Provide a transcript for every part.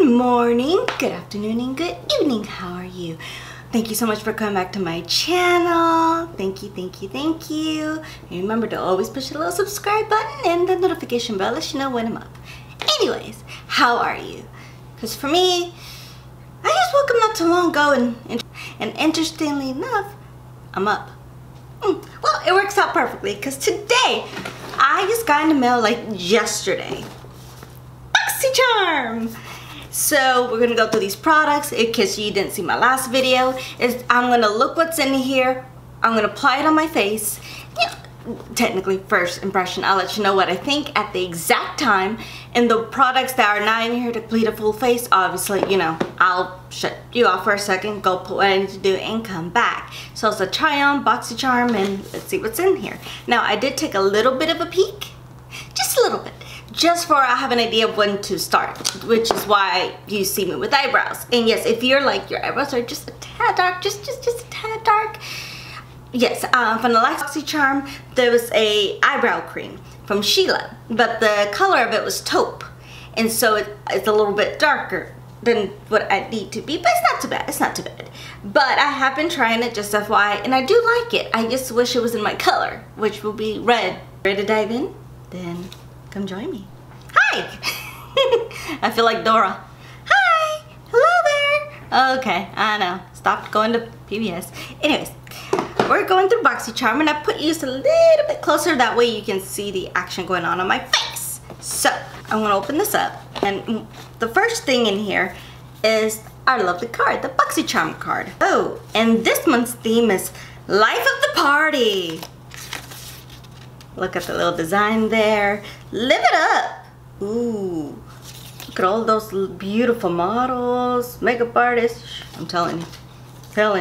Good morning, good afternoon, and good evening. How are you? Thank you so much for coming back to my channel. Thank you, thank you, thank you. And remember to always push the little subscribe button and the notification bell, let you know when I'm up. Anyways, how are you? Because for me, I just woke up not too long ago and interestingly enough, I'm up. Well, it works out perfectly because today, I just got in the mail like yesterday. Boxycharm! So we're gonna go through these products. In case you didn't see my last video, I'm gonna look what's in here. I'm gonna apply it on my face. Technically, first impression, I'll let you know what I think at the exact time. And the products that are not in here to complete a full face, obviously, you know, I'll shut you off for a second, go put what I need to do, and come back. So it's a try on Boxycharm, and let's see what's in here. Now, I did take a little bit of a peek, just a little bit, just for I have an idea of when to start, which is why you see me with eyebrows. And yes, if you're like, your eyebrows are just a tad dark, just a tad dark, yes, from the last Boxycharm, there was a eyebrow cream from Sheila, but the color of it was taupe, and so it's a little bit darker than what I need to be, but it's not too bad, it's not too bad. But I have been trying it, just FYI, and I do like it. I just wish it was in my color, which will be red. Ready to dive in? Then come join me. Hi! I feel like Dora. Hi! Hello there! Okay, I know. Stopped going to PBS. Anyways, we're going through Boxycharm, and I put you just a little bit closer, that way you can see the action going on my face. So, I'm going to open this up, and the first thing in here is our lovely card, the Boxycharm card. Oh, and this month's theme is Life of the Party. Look at the little design there. Live it up. Ooh, look at all those beautiful models, makeup artists. I'm telling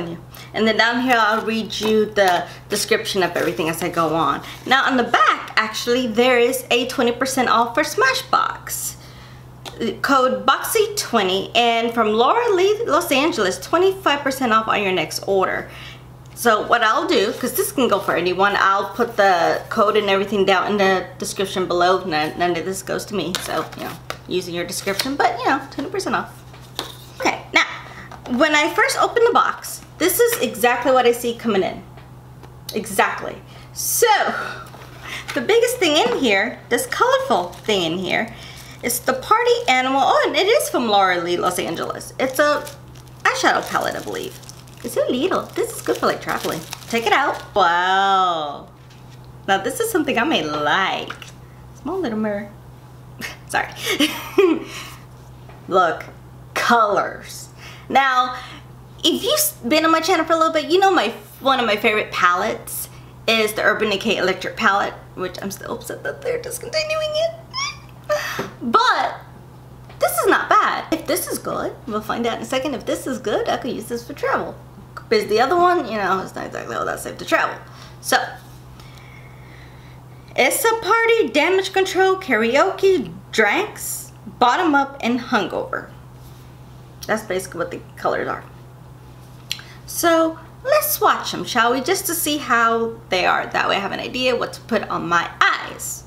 you. And then down here, I'll read you the description of everything as I go on. Now on the back, actually, there is a 20% off for Smashbox. Code BOXY20, and from Laura Lee, Los Angeles, 25% off on your next order. So what I'll do, because this can go for anyone, I'll put the code and everything down in the description below. None of this goes to me, so, you know, using your description, but, you know, 20% off. Okay, now, when I first opened the box, this is exactly what I see coming in. Exactly. So, the biggest thing in here, this colorful thing in here, is the Party Animal. Oh, and it is from Laura Lee, Los Angeles. It's a eyeshadow palette, I believe. It's a little. This is good for like traveling. Take it out. Wow. Now this is something I may like. Small little mirror. Sorry. Look, colors. Now, if you've been on my channel for a little bit, you know one of my favorite palettes is the Urban Decay Electric palette, which I'm still upset that they're discontinuing it. But this is not bad. If this is good, we'll find out in a second. If this is good, I could use this for travel. Because the other one, you know, it's not exactly all that safe to travel. So, it's a party, damage control, karaoke, drinks, bottom up, and hungover. That's basically what the colors are. So, let's swatch them, shall we? Just to see how they are. That way I have an idea what to put on my eyes.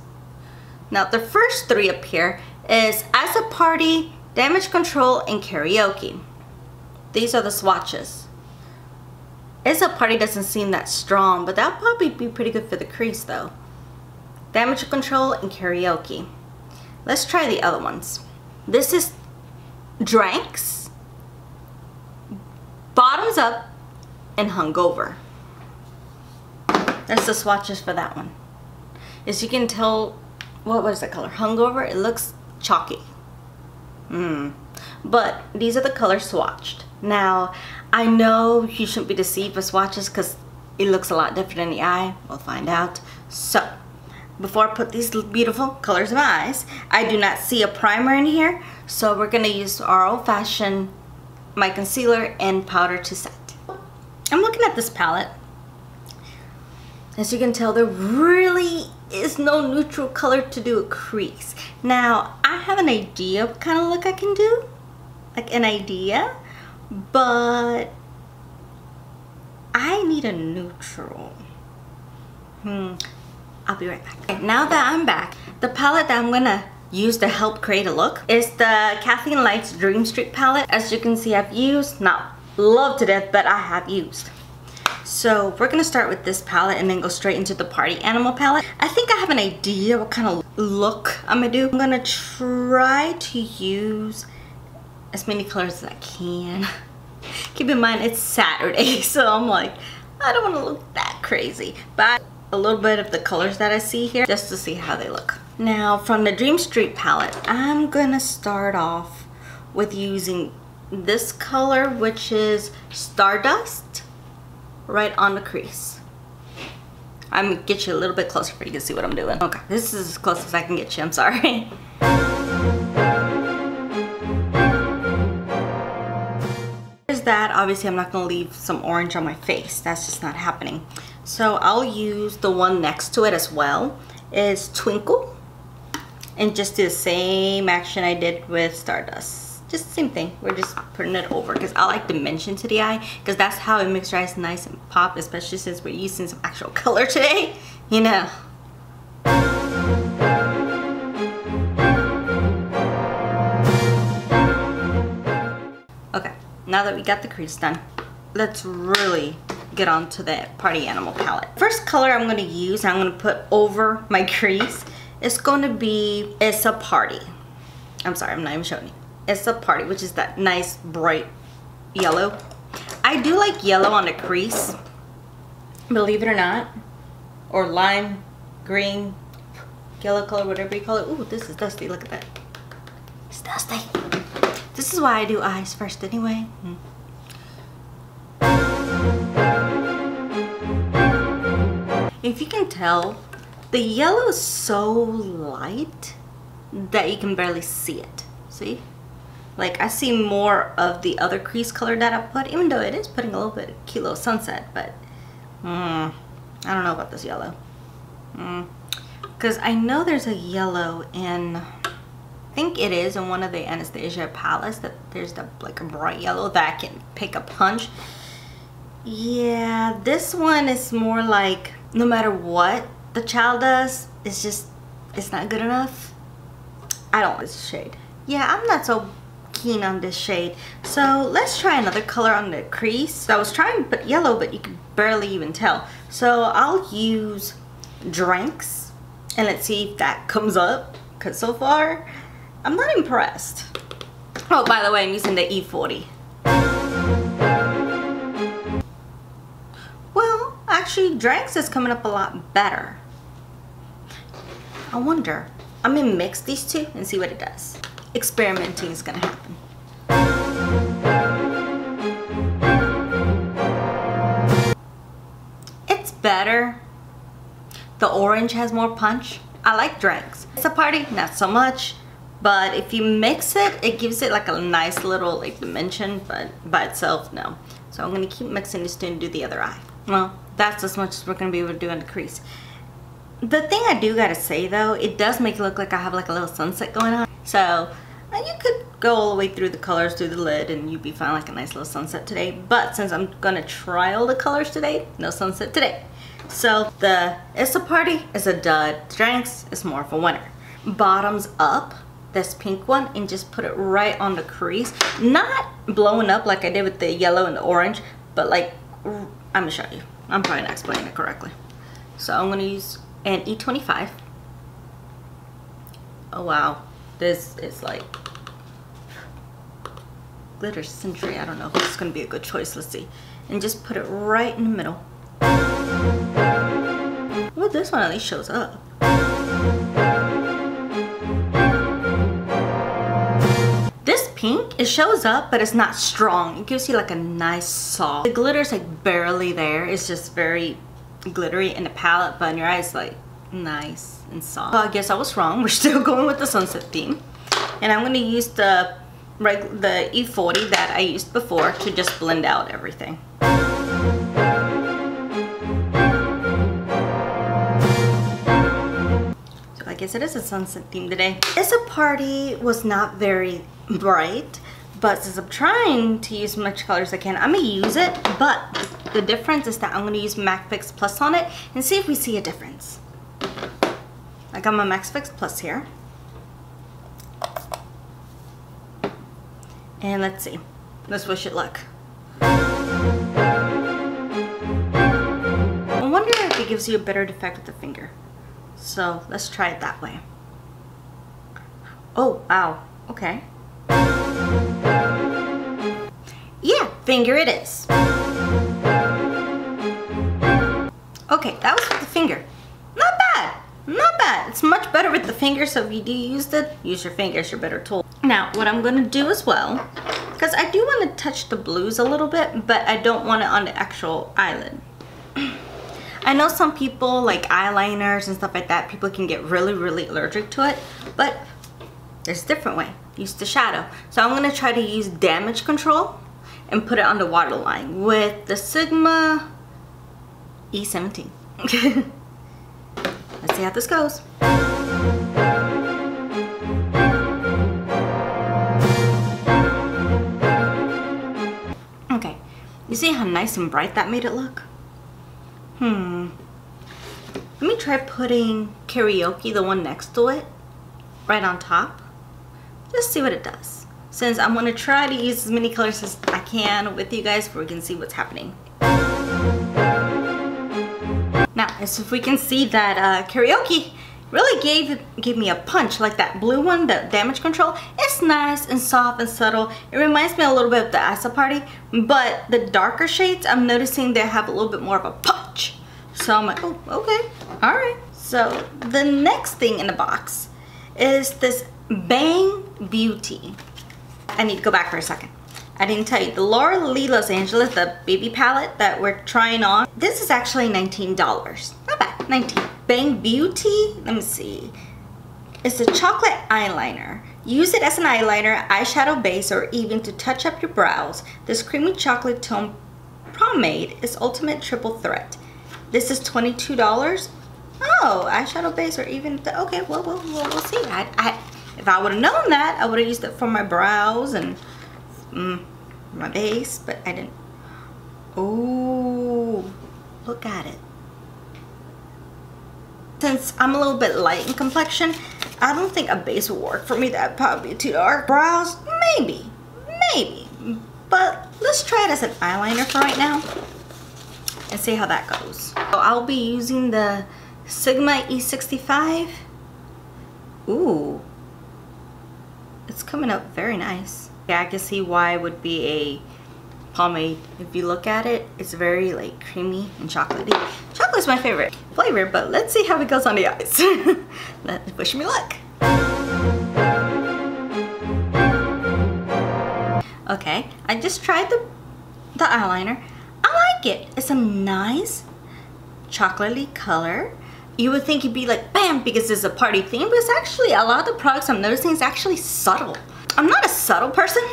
Now, the first three up here is As a Party, Damage Control, and Karaoke. These are the swatches. As a Party doesn't seem that strong, but that'll probably be pretty good for the crease though. Damage Control and Karaoke. Let's try the other ones. This is Drinks, Bottoms Up, and Hungover. That's the swatches for that one. As you can tell, what was the color? Hungover, it looks chalky. But these are the colors swatched. Now, I know you shouldn't be deceived by swatches because it looks a lot different in the eye. We'll find out. So, before I put these beautiful colors in my eyes, I do not see a primer in here. So we're going to use our old-fashioned, my concealer and powder to set. I'm looking at this palette. As you can tell, there really is no neutral color to do a crease. Now, I have an idea of what kind of look I can do. Like an idea. But I need a neutral. I'll be right back. Okay, now that I'm back, the palette that I'm gonna use to help create a look is the Kathleen Light's Dream Street palette. As you can see, I've used, not loved to death, but I have used. So we're gonna start with this palette and then go straight into the Party Animal palette. I think I have an idea what kind of look I'm gonna do. I'm gonna try to use as many colors as I can. Keep in mind it's Saturday, so I'm like, I don't want to look that crazy, but a little bit of the colors that I see here just to see how they look. Now from the Dream Street palette, I'm gonna start off with using this color, which is Stardust, right on the crease. I'm gonna get you a little bit closer for you to see what I'm doing. Okay, this is as close as I can get you, I'm sorry. That obviously I'm not going to leave some orange on my face. That's just not happening. So I'll use the one next to it as well, is Twinkle, and just do the same action I did with Stardust. Just the same thing. We're just putting it over because I like dimension to the eye, because that's how it makes your eyes nice and pop, especially since we're using some actual color today, you know. Now that we got the crease done, let's really get on to the Party Animal palette. First color I'm going to use, I'm going to put over my crease, is going to be It's a Party. I'm sorry, I'm not even showing you. It's a Party, which is that nice bright yellow. I do like yellow on the crease, believe it or not, or lime, green, yellow color, whatever you call it. Ooh, this is dusty, look at that. It's dusty. This is why I do eyes first anyway. If you can tell, the yellow is so light that you can barely see it. See? Like I see more of the other crease color that I put, even though it is putting a little bit of cute little sunset, but I don't know about this yellow. Because I know there's a yellow in, I think it is in one of the Anastasia palettes, that there's the like a bright yellow that I can pick a punch. Yeah, this one is more like no matter what the child does, it's not good enough. I don't like this shade. Yeah, I'm not so keen on this shade. So let's try another color on the crease. So I was trying to put yellow, but you can barely even tell. So I'll use Drinks and let's see if that comes up, because so far I'm not impressed. Oh, by the way, I'm using the E40. Well, actually, Drinks is coming up a lot better. I wonder. I'm gonna mix these two and see what it does. Experimenting is gonna happen. It's better. The orange has more punch. I like Drinks. It's a Party, not so much. But if you mix it, it gives it like a nice little like dimension, but by itself, no. So I'm gonna keep mixing this to do the other eye. Well, that's as much as we're gonna be able to do in the crease. The thing I do gotta say though, it does make it look like I have like a little sunset going on. So you could go all the way through the colors through the lid and you'd be fine like a nice little sunset today. But since I'm gonna try all the colors today, no sunset today. So the It's a Party is a dud. Drinks is more of a winner. Bottoms up, this pink one, and just put it right on the crease. Not blowing up like I did with the yellow and the orange, but like, I'm gonna show you. I'm probably not explaining it correctly. So I'm gonna use an E25. Oh wow, this is like glitter century. I don't know if this is gonna be a good choice. Let's see. And just put it right in the middle. Well, this one at least shows up. This pink, it shows up, but it's not strong. It gives you like a nice soft. The glitter's like barely there. It's just very glittery in the palette, but in your eyes like nice and soft. Well, I guess I was wrong. We're still going with the sunset theme. And I'm gonna use the E40 that I used before to just blend out everything. I guess it is a sunset theme today. It's a Party was not very bright, but since I'm trying to use as much color as I can, I'm gonna use it, but the difference is that I'm gonna use Max Fix Plus on it and see if we see a difference. I got my Max Fix Plus here. And let's see. Let's wish it luck. I wonder if it gives you a better effect with the finger. So let's try it that way. Oh, wow. Okay. Yeah, finger it is. Okay, that was with the finger. Not bad. Not bad. It's much better with the finger, so if you do use your finger as your better tool. Now, what I'm going to do as well, because I do want to touch the blues a little bit, but I don't want it on the actual eyelid. I know some people like eyeliners and stuff like that, people can get really, really allergic to it, but there's a different way. Use the shadow. So I'm going to try to use damage control and put it on the waterline with the Sigma E17. Let's see how this goes. Okay, you see how nice and bright that made it look? Let me try putting Karaoke, the one next to it, right on top. Just see what it does. Since I'm going to try to use as many colors as I can with you guys so we can see what's happening. Now, as if we can see that Karaoke really gave me a punch, like that blue one, the damage control. It's nice and soft and subtle. It reminds me a little bit of the Asa Party, but the darker shades, I'm noticing they have a little bit more of a punch. So I'm like, oh, okay, all right. So the next thing in the box is this Bang Beauty. I need to go back for a second. I didn't tell you, the Laura Lee Los Angeles, the baby palette that we're trying on, this is actually $19. Not bad, 19. Bang Beauty, let me see. It's a chocolate eyeliner. Use it as an eyeliner, eyeshadow base, or even to touch up your brows. This creamy chocolate tone pomade is ultimate triple threat. This is $22. Oh, eyeshadow base or even, okay, well, we'll see. If I would have known that, I would have used it for my brows and my base, but I didn't. Oh, look at it. Since I'm a little bit light in complexion, I don't think a base will work for me. That'd probably be too dark. Brows, maybe. But let's try it as an eyeliner for right now and see how that goes. So I'll be using the Sigma E65. Ooh, it's coming up very nice. Yeah, I can see why it would be a pomade. If you look at it, it's very like creamy and chocolatey. Chocolate's my favorite flavor, but let's see how it goes on the eyes. Wish me luck. Okay, I just tried the eyeliner. I like it. It's a nice chocolatey color. You would think it'd be like bam because it's a party theme, but it's actually, a lot of the products I'm noticing is actually subtle. I'm not a subtle person.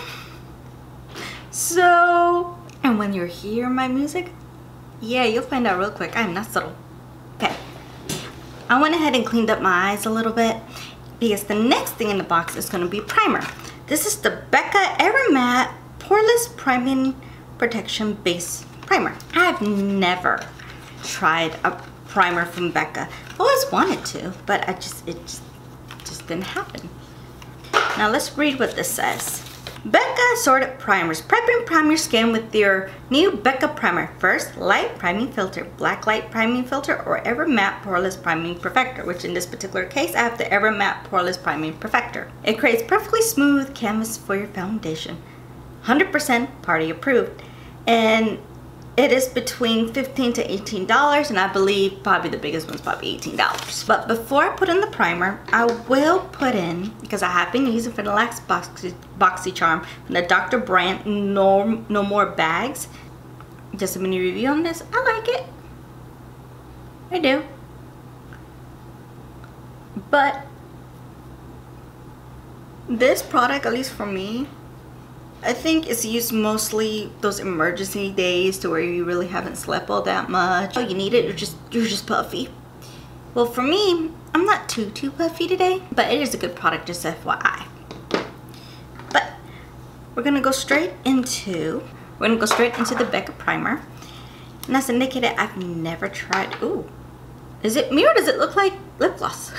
So, and when you hear my music, yeah, you'll find out real quick. I'm not subtle. Okay, I went ahead and cleaned up my eyes a little bit because the next thing in the box is going to be primer. This is the Becca Aeromatte Poreless Priming Protection Base Primer. I've never tried a primer from Becca. I always wanted to, but it just didn't happen. Now let's read what this says. Becca Assorted Primers. Prep and prime your skin with your new Becca Primer. First, light priming filter, black light priming filter, or Aeromatte Poreless Priming Perfector, which in this particular case, I have the Aeromatte Poreless Priming Perfector. It creates perfectly smooth canvas for your foundation. 100% party approved. And it is between $15 to $18, and I believe probably the biggest one's probably $18. But before I put in the primer, I will put in, because I have been using for the last Boxycharm, from the Dr. Brandt No More Bags. Just a mini review on this. I like it. I do. But this product, at least for me, I think it's used mostly those emergency days to where you really haven't slept all that much. Oh, you need it, you're just puffy. Well, for me, I'm not too puffy today, but it is a good product, just FYI. But we're gonna go straight into the Becca primer. And as indicated, I've never tried. Ooh, is it mirrored? Does it look like lip gloss?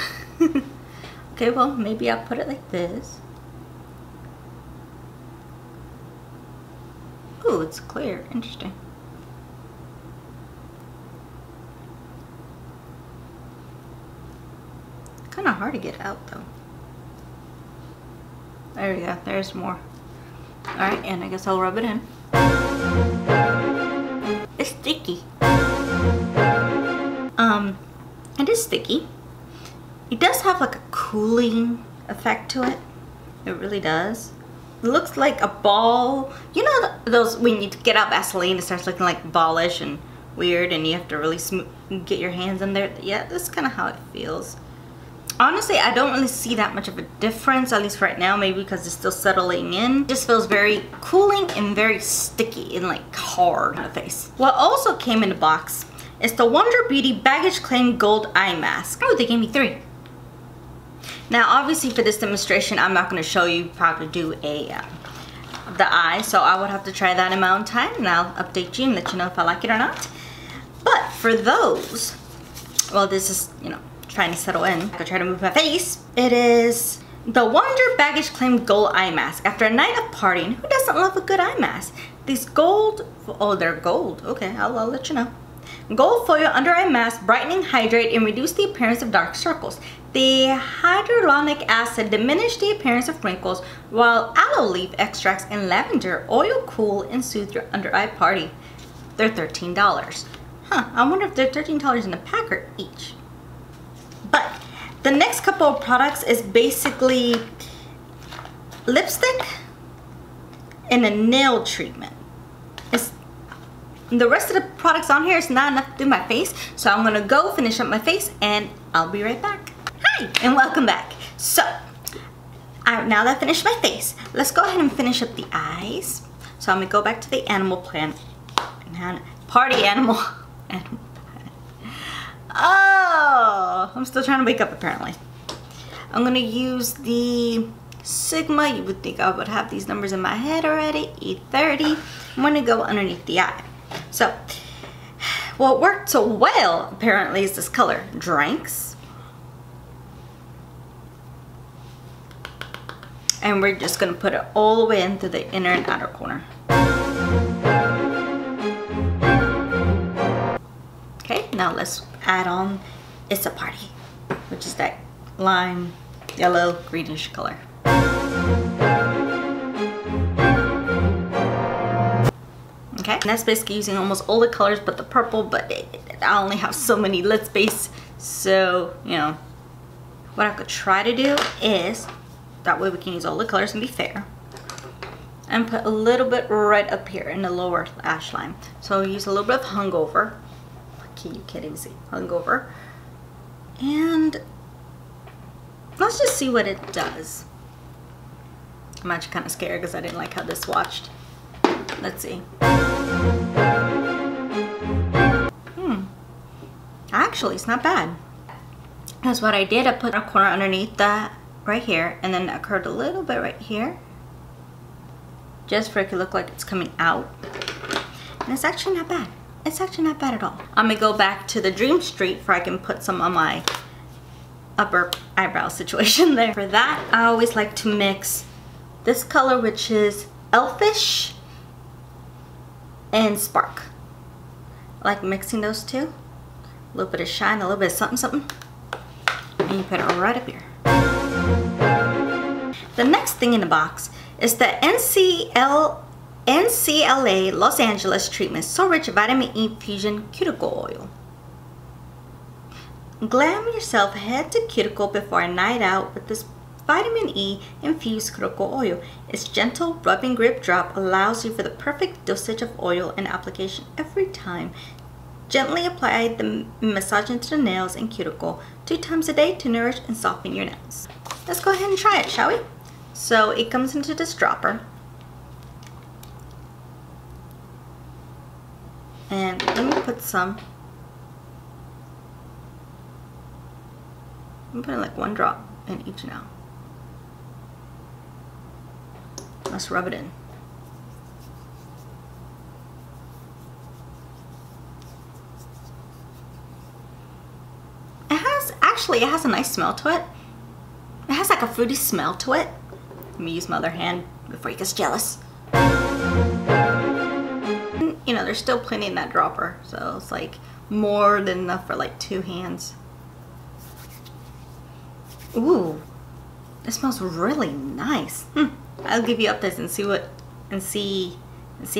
Okay, well, maybe I'll put it like this. Ooh, it's clear. Interesting. Kind of hard to get out though. There we go. There's more. Alright, and I guess I'll rub it in. It's sticky. It is sticky. It does have like a cooling effect to it. It really does. It looks like a ball. You know those when you get out Vaseline, it starts looking like ballish and weird, and you have to really get your hands in there. Yeah, that's kind of how it feels. Honestly, I don't really see that much of a difference, at least right now, maybe because it's still settling in. It just feels very cooling and very sticky and like hard on the face. What also came in the box is the Wonder Beauty Baggage Claim Gold Eye Mask. Oh, they gave me 3. Now, obviously for this demonstration, I'm not going to show you how to do the eye, so I would have to try that in my own time, and I'll update you and let you know if I like it or not. But for those, well, this is, you know, trying to settle in. I could try to move my face. It is the Wonder Baggage Claim Gold Eye Mask. After a night of partying, who doesn't love a good eye mask? These gold, oh, they're gold. Okay, I'll let you know. Gold foil under eye mask, brightening, hydrate, and reduce the appearance of dark circles. The hyaluronic acid diminish the appearance of wrinkles, while aloe leaf extracts and lavender oil cool and soothe your under eye party. They're $13. Huh, I wonder if they're $13 in a pack or each. But the next couple of products is basically lipstick and a nail treatment. The rest of the products on here is not enough to do my face, so I'm gonna go finish up my face and I'll be right back. Hi, and welcome back. So, now that I finished my face, let's go ahead and finish up the eyes. So I'm gonna go back to the animal plant, party animal. Oh, I'm still trying to wake up apparently. I'm gonna use the Sigma. You would think I would have these numbers in my head already. E30. I'm gonna go underneath the eye. So, what worked so well apparently is this color, Drinks. And we're just gonna put it all the way into the inner and outer corner. Okay, now let's add on It's a Party, which is that lime, yellow, greenish color. Okay, and that's basically using almost all the colors but the purple, but I only have so many lid space, so, you know, what I could try to do is, that way we can use all the colors and be fair, and put a little bit right up here in the lower lash line. So use a little bit of Hungover. You can't even see Hungover, and let's just see what it does. I'm actually kind of scared because I didn't like how this swatched. Let's see. Actually, it's not bad. That's what I did. I put a corner underneath that right here, and then I curved a little bit right here, just for it to look like it's coming out. And it's actually not bad. It's actually not bad at all. I'm gonna go back to the Dream Street where I can put some on my upper eyebrow situation there. For that, I always like to mix this color, which is Elfish and Spark. I like mixing those two. A little bit of shine, a little bit of something, something. And you put it right up here. The next thing in the box is the NCLA Los Angeles treatment So Rich Vitamin E Fusion Cuticle Oil. Glam yourself head to cuticle before a night out with this Vitamin E infused cuticle oil. Its gentle rubbing grip drop allows you for the perfect dosage of oil and application every time. Gently apply the massage into the nails and cuticle 2 times a day to nourish and soften your nails. Let's go ahead and try it, shall we? So it comes into this dropper. And let me put some. I'm putting like 1 drop in each now. Let's rub it in. It has a nice smell to it. It has like a fruity smell to it. Let me use my other hand before he gets jealous. there's still plenty in that dropper. So it's like more than enough for like 2 hands. Ooh, it smells really nice. I'll give you updates and see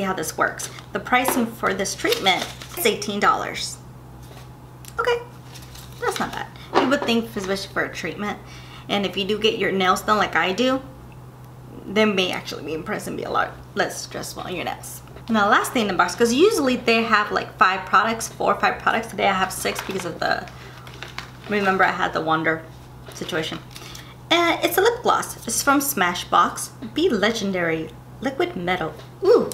how this works. The pricing for this treatment is $18. Okay, that's not bad. You would think, especially for a treatment, and if you do get your nails done like I do, they may actually be impressed and be a lot less stressful on your nails. Now, last thing in the box, because usually they have like 5 products, 4 or 5 products. Today I have 6 because of the, remember I had the Wonder situation. And it's a lip gloss. It's from Smashbox. Be Legendary Liquid Metal. Ooh,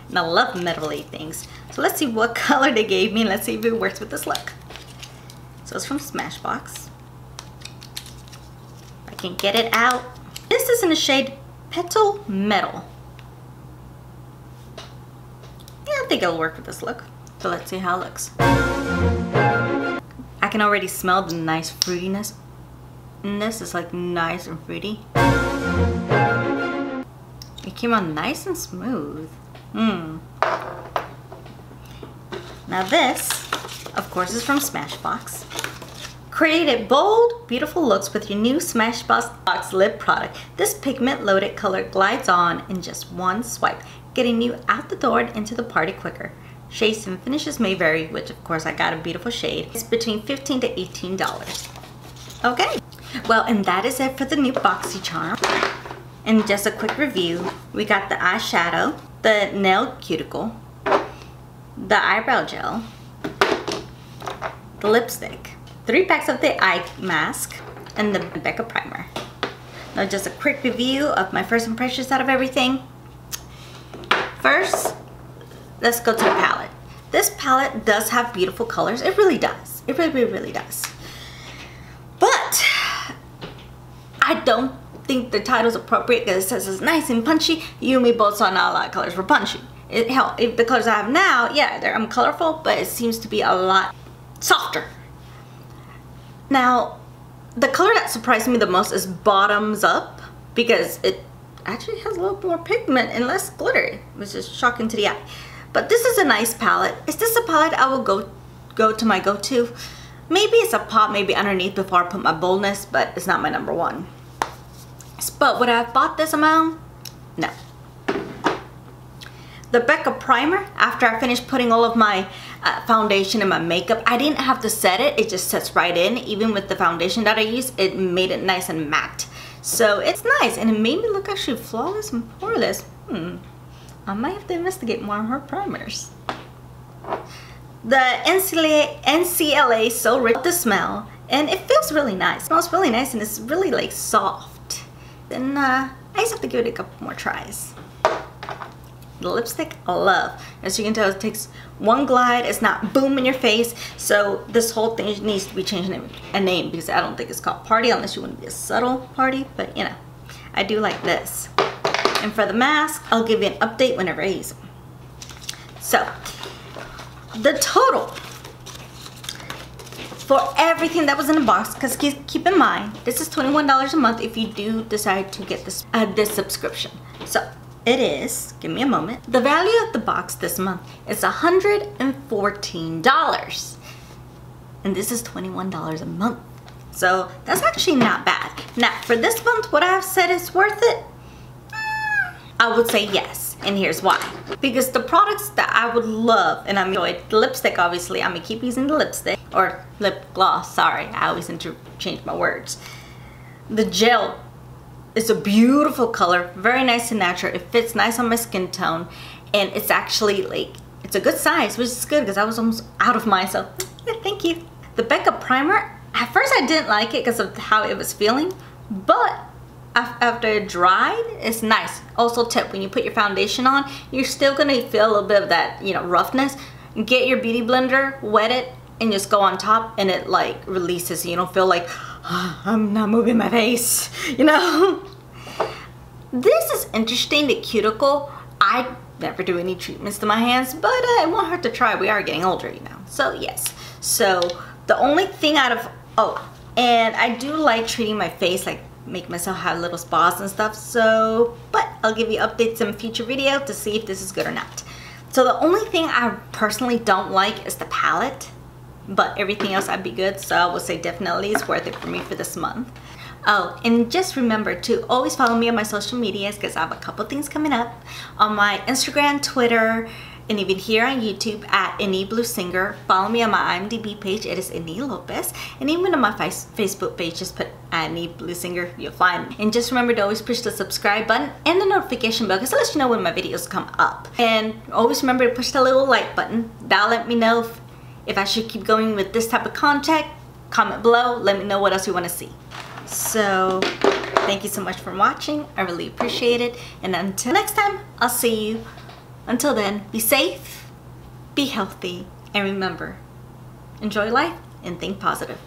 and I love metally things. So let's see what color they gave me, and let's see if it works with this look. So it's from Smashbox. I can get it out. This is in the shade Petal Metal. Yeah, I think it'll work with this look. So let's see how it looks. I can already smell the nice fruitiness. And this is like nice and fruity. It came out nice and smooth. Now this, of course, is from Smashbox. Create bold, beautiful looks with your new Smashbox lip product. This pigment-loaded color glides on in just one swipe, getting you out the door and into the party quicker. Shades and finishes may vary, which of course I got a beautiful shade. It's between $15 to $18. Okay, well, and that is it for the new Boxycharm. And just a quick review, we got the eyeshadow, the nail cuticle, the eyebrow gel, the lipstick, 3 packs of the eye mask, and the Becca primer. Now just a quick review of my first impressions out of everything. First, let's go to the palette. This palette does have beautiful colors. It really does. It really does. But I don't think the title's appropriate because it says it's nice and punchy. You and me both saw not a lot of colors were punchy. Hell, if the colors I have now, yeah, I'm colorful, but it seems to be a lot softer. Now, the color that surprised me the most is Bottoms Up, because it actually has a little more pigment and less glittery, which is shocking to the eye. But this is a nice palette. Is this a palette I will go to my go-to? Maybe it's a pop, maybe underneath before I put my boldness, but it's not my number one. But would I have bought this amount? No. The Becca primer, after I finished putting all of my foundation and my makeup, I didn't have to set it. It just sets right in. Even with the foundation that I used, it made it nice and matte. So it's nice, and it made me look actually flawless and poreless. I might have to investigate more on her primers. The NCLA So Rich, the smell, and it feels really nice. It smells really nice, and it's really like soft. Then I just have to give it a couple more tries. The lipstick, I love. As you can tell, it takes one glide. It's not boom in your face. So this whole thing needs to be changed a name, because I don't think it's called Party unless you want to be a subtle party. But you know, I do like this. And for the mask, I'll give you an update whenever I use them. So the total for everything that was in the box, because keep in mind, this is $21 a month if you do decide to get this subscription. So it is, give me a moment, the value of the box this month is $114, and this is $21 a month. So that's actually not bad. Now for this month, would I have said it's worth it? I would say yes, and here's why. Because the products that I would love, and I enjoyed the lipstick, obviously, I'm gonna keep using the lipstick, or lip gloss, sorry, I always interchange my words. The gel is a beautiful color, very nice and natural. It fits nice on my skin tone, and it's actually like, it's a good size, which is good because I was almost out of mine, so yeah, thank you. The Becca primer, at first I didn't like it because of how it was feeling, but after it dried, it's nice. Also tip, when you put your foundation on, you're still gonna feel a little bit of that, you know, roughness. Get your beauty blender, wet it, and just go on top, and it like releases, so you don't feel like, oh, I'm not moving my face, you know. This is interesting, the cuticle. I never do any treatments to my hands, but it won't hurt to try. We are getting older, you know. So yes, so the only thing out of, oh, and I do like treating my face, like make myself have little spas and stuff, so, but I'll give you updates in a future video to see if this is good or not. So the only thing I personally don't like is the palette, but everything else I'd be good. So I would say definitely it's worth it for me for this month. Oh, and just remember to always follow me on my social medias because I have a couple things coming up on my Instagram, Twitter, and even here on YouTube at Any Blue Singer. Follow me on my IMDb page, it is Any Lopez, and even on my Facebook page, just put Any Blue Singer, you'll find me. And just remember to always push the subscribe button and the notification bell because it lets you know when my videos come up. And always remember to push the little like button. That'll let me know if I should keep going with this type of content. Comment below, let me know what else you want to see. So thank you so much for watching. I really appreciate it. And until next time, I'll see you. Until then, be safe, be healthy, and remember, enjoy life and think positive.